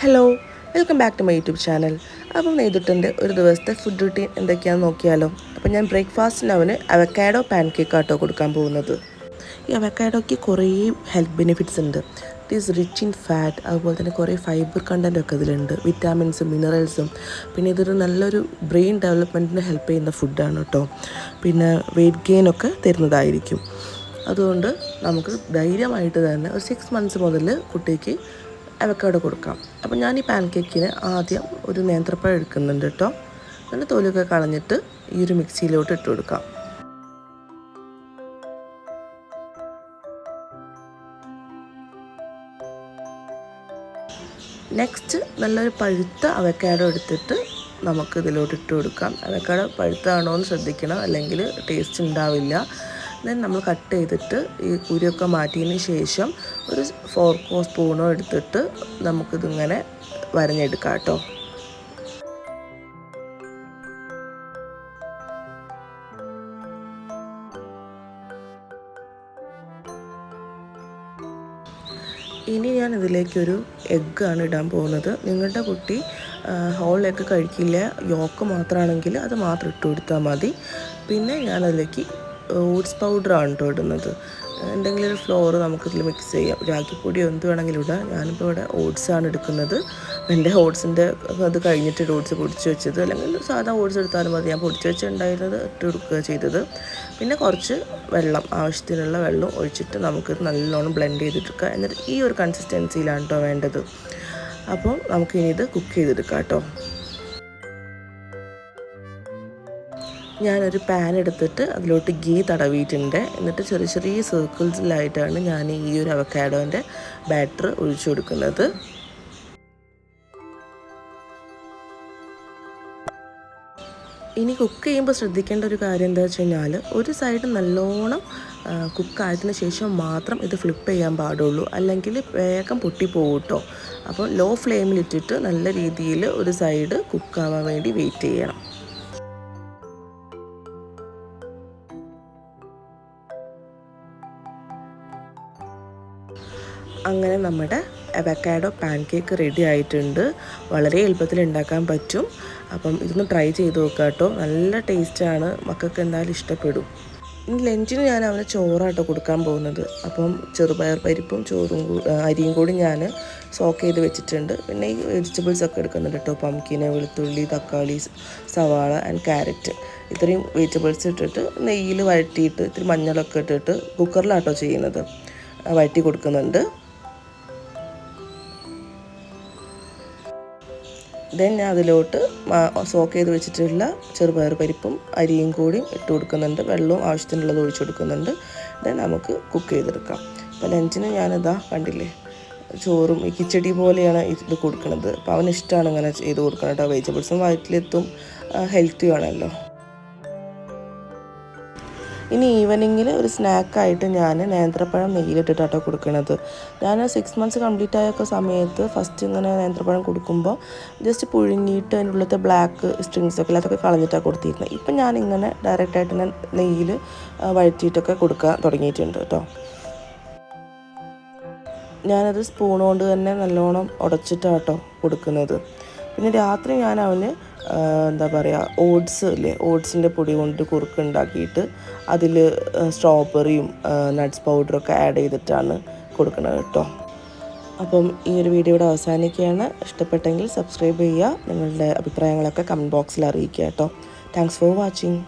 Hello, welcome back to my YouTube channel. Appam നെയ്തുട്ടിൻ്റെ ഒരു ദിവസത്തെ ഫുഡ് റൂട്ടീൻ എന്തൊക്കെയാണെന്ന് നോക്കിയാലോ. അപ്പം ഞാൻ ബ്രേക്ക്ഫാസ്റ്റിന് അവന് അവക്കാഡോ പാൻ കേക്ക് ആട്ടോ കൊടുക്കാൻ പോകുന്നത്. ഈ അവക്കാഡോയ്ക്ക് കുറേ ഹെൽത്ത് ബെനിഫിറ്റ്സ് ഉണ്ട്. It is rich in fat, അതുപോലെ തന്നെ കുറേ ഫൈബർ കണ്ടൻറ്റൊക്കെ ഇതിലുണ്ട്, വിറ്റാമിൻസും മിനറൽസും. പിന്നെ ഇതൊരു നല്ലൊരു ബ്രെയിൻ ഡെവലപ്മെൻറ്റിന് ഹെൽപ്പ് ചെയ്യുന്ന ഫുഡാണ് കേട്ടോ. പിന്നെ വെയിറ്റ് ഗെയിനൊക്കെ തരുന്നതായിരിക്കും. അതുകൊണ്ട് നമുക്ക് ധൈര്യമായിട്ട് തന്നെ ഒരു 6 months മുതൽ കുട്ടിക്ക് അവക്കാഡോ കൊടുക്കാം. അപ്പോൾ ഞാൻ ഈ പാൻ കേക്കിന് ആദ്യം ഒരു നേന്ത്രപ്പഴം എടുക്കുന്നുണ്ട് കേട്ടോ. എന്നിട്ട് തൊലിയൊക്കെ കളഞ്ഞിട്ട് ഈ ഒരു മിക്സിയിലോട്ട് ഇട്ട് കൊടുക്കാം. നെക്സ്റ്റ് നല്ലൊരു പഴുത്ത അവക്കാഡോ എടുത്തിട്ട് നമുക്ക് ഇതിലോട്ട് ഇട്ട് കൊടുക്കാം. അവക്കാഡോ പഴുത്താണോ എന്ന് ശ്രദ്ധിക്കണം, അല്ലെങ്കിൽ ടേസ്റ്റ് ഉണ്ടാവില്ല. ദെൻ നമ്മൾ കട്ട് ചെയ്തിട്ട് ഈ കുരുവൊക്കെ മാറ്റിയതിന് ശേഷം ഒരു ഫോർക്കോ സ്പൂണോ എടുത്തിട്ട് നമുക്കിതിങ്ങനെ വരഞ്ഞെടുക്കാം കേട്ടോ. ഇനി ഞാൻ ഇതിലേക്കൊരു എഗ്ഗാണ് ഇടാൻ പോകുന്നത്. നിങ്ങളുടെ കുട്ടി ഹോൾ എഗ്ഗ് കഴിക്കില്ല, യോക്ക് മാത്രമാണെങ്കിൽ അത് മാത്രം ഇട്ട് കൊടുത്താൽ മതി. പിന്നെ ഞാനതിലേക്ക് ഓട്സ് പൗഡറാണ് കേട്ടോ ഇടുന്നത്. എന്തെങ്കിലും ഒരു ഫ്ലോർ നമുക്കിതിൽ മിക്സ് ചെയ്യാം, രാഗിപ്പൊടി എന്ത് വേണമെങ്കിലും ഇടാം. ഞാനിപ്പോൾ ഇവിടെ ഓട്സാണ് എടുക്കുന്നത്. എൻ്റെ ഓട്സിൻ്റെ അത് കഴിഞ്ഞിട്ട് ഓട്സ് പൊടിച്ച് വെച്ചത്, അല്ലെങ്കിൽ സാധാ ഓട്സ് എടുത്താലും മതി. ഞാൻ പൊടിച്ച് വെച്ചുണ്ടായിരുന്നത് ഇട്ട് കൊടുക്കുക ചെയ്തത്. പിന്നെ കുറച്ച് വെള്ളം, ആവശ്യത്തിനുള്ള വെള്ളം ഒഴിച്ചിട്ട് നമുക്ക് നല്ലോണം ബ്ലെൻഡ് ചെയ്തിട്ടെടുക്കുക. എന്നിട്ട് ഈ ഒരു കൺസിസ്റ്റൻസിയിലാണ് കേട്ടോ വേണ്ടത്. അപ്പോൾ നമുക്കിനി ഇത് കുക്ക് ചെയ്തെടുക്കാം കേട്ടോ. ഞാനൊരു പാൻ എടുത്തിട്ട് അതിലോട്ട് ഗീ തടവിയിട്ടുണ്ട്. എന്നിട്ട് ചെറിയ ചെറിയ സർക്കിൾസിലായിട്ടാണ് ഞാൻ ഈ ഒരു അവക്കാഡോൻ്റെ ബാറ്റർ ഒഴിച്ചു കൊടുക്കുന്നത്. ഇനി കുക്ക് ചെയ്യുമ്പോൾ ശ്രദ്ധിക്കേണ്ട ഒരു കാര്യം എന്താ വെച്ച് കഴിഞ്ഞാൽ, ഒരു സൈഡ് നല്ലോണം കുക്കായതിന് ശേഷം മാത്രം ഇത് ഫ്ലിപ്പ് ചെയ്യാൻ പാടുള്ളൂ, അല്ലെങ്കിൽ വേഗം പൊട്ടിപ്പോകും കേട്ടോ. അപ്പോൾ ലോ ഫ്ലെയിമിലിട്ടിട്ട് നല്ല രീതിയിൽ ഒരു സൈഡ് കുക്കാവാൻ വേണ്ടി വെയിറ്റ് ചെയ്യണം. അങ്ങനെ നമ്മുടെ അവക്കാഡോ പാൻ കേക്ക് റെഡി ആയിട്ടുണ്ട്. വളരെ എളുപ്പത്തിൽ ഉണ്ടാക്കാൻ പറ്റും. അപ്പം ഇതൊന്ന് ട്രൈ ചെയ്ത് നോക്കുക കേട്ടോ. നല്ല ടേസ്റ്റാണ്, മക്കൾക്ക് എന്തായാലും ഇഷ്ടപ്പെടും. ഇനി ലഞ്ചിന് ഞാൻ അവന് ചോറാട്ടോ കൊടുക്കാൻ പോകുന്നത്. അപ്പം ചെറുപയർ പരിപ്പും അരിയും കൂടി ഞാൻ സോക്ക് ചെയ്ത് വെച്ചിട്ടുണ്ട്. പിന്നെ ഈ വെജിറ്റബിൾസ് ഒക്കെ എടുക്കുന്നുണ്ട് കേട്ടോ. പംകിന്, വെളുത്തുള്ളി, തക്കാളി, സവാള ആൻഡ് ക്യാരറ്റ്. ഇത്രയും വെജിറ്റബിൾസ് ഇട്ടിട്ട് നെയ്യിൽ വഴറ്റിയിട്ട് ഇത്തിരി മഞ്ഞളൊക്കെ ഇട്ടിട്ട് കുക്കറിലാട്ടോ ചെയ്യുന്നത്, വഴറ്റി കൊടുക്കുന്നുണ്ട്. ദെൻ ഞാൻ അതിലോട്ട് സോക്ക് ചെയ്ത് വെച്ചിട്ടുള്ള ചെറുപയർ പരിപ്പും അരിയും കൂടി ഇട്ട് കൊടുക്കുന്നുണ്ട്. വെള്ളവും ആവശ്യത്തിനുള്ളത് ഒഴിച്ചു കൊടുക്കുന്നുണ്ട്. ദെൻ നമുക്ക് കുക്ക് ചെയ്തെടുക്കാം. അപ്പോൾ ലഞ്ചിന് ഞാനിതാ കണ്ടില്ലേ, ചോറും ഈ കിച്ചടി പോലെയാണ് ഇത് കൊടുക്കുന്നത്. അപ്പോൾ അവന് ഇഷ്ടമാണ് ഇങ്ങനെ ചെയ്ത് കൊടുക്കണം കേട്ടോ. വെജിറ്റബിൾസും വയറ്റിലെത്തും, ഹെൽത്തി ആണല്ലോ. ഇനി ഈവനിങ്ങിൽ ഒരു സ്നാക്കായിട്ട് ഞാൻ നേന്ത്രപ്പഴം നെയ്യിലിട്ടിട്ടാട്ടോ കൊടുക്കുന്നത്. ഞാൻ 6 months കംപ്ലീറ്റ് ആയൊക്കെ സമയത്ത് ഫസ്റ്റ് ഇങ്ങനെ നേന്ത്രപ്പഴം കൊടുക്കുമ്പോൾ ജസ്റ്റ് പുഴുങ്ങിയിട്ട് അതിൻ്റെ ഉള്ളിലത്തെ ബ്ലാക്ക് സ്ട്രിങ്സൊക്കെ അതൊക്കെ കളഞ്ഞിട്ടാണ് കൊടുത്തിരുന്നത്. ഇപ്പം ഞാനിങ്ങനെ ഡയറക്റ്റായിട്ട് തന്നെ നെയ്യിൽ വഴറ്റിയിട്ടൊക്കെ കൊടുക്കാൻ തുടങ്ങിയിട്ടുണ്ട് കേട്ടോ. ഞാനത് സ്പൂൺ കൊണ്ട് തന്നെ നല്ലോണം ഉടച്ചിട്ടാട്ടോ കൊടുക്കുന്നത്. പിന്നെ രാത്രി ഞാൻ അവന് എന്താ പറയുക, ഓട്സ് ഇല്ലേ, ഓട്സിൻ്റെ പൊടി കൊണ്ട് കുറുക്ക് ഉണ്ടാക്കിയിട്ട് അതിൽ സ്ട്രോബെറിയും നട്ട്സ് പൗഡറൊക്കെ ആഡ് ചെയ്തിട്ടാണ് കൊടുക്കുന്നത് കേട്ടോ. അപ്പം ഈ ഒരു വീഡിയോ ഇവിടെ അവസാനിക്കുകയാണ്. ഇഷ്ടപ്പെട്ടെങ്കിൽ സബ്സ്ക്രൈബ് ചെയ്യുക. നിങ്ങളുടെ അഭിപ്രായങ്ങളൊക്കെ കമൻറ്റ് ബോക്സിൽ അറിയിക്കുക കേട്ടോ. Thanks for watching.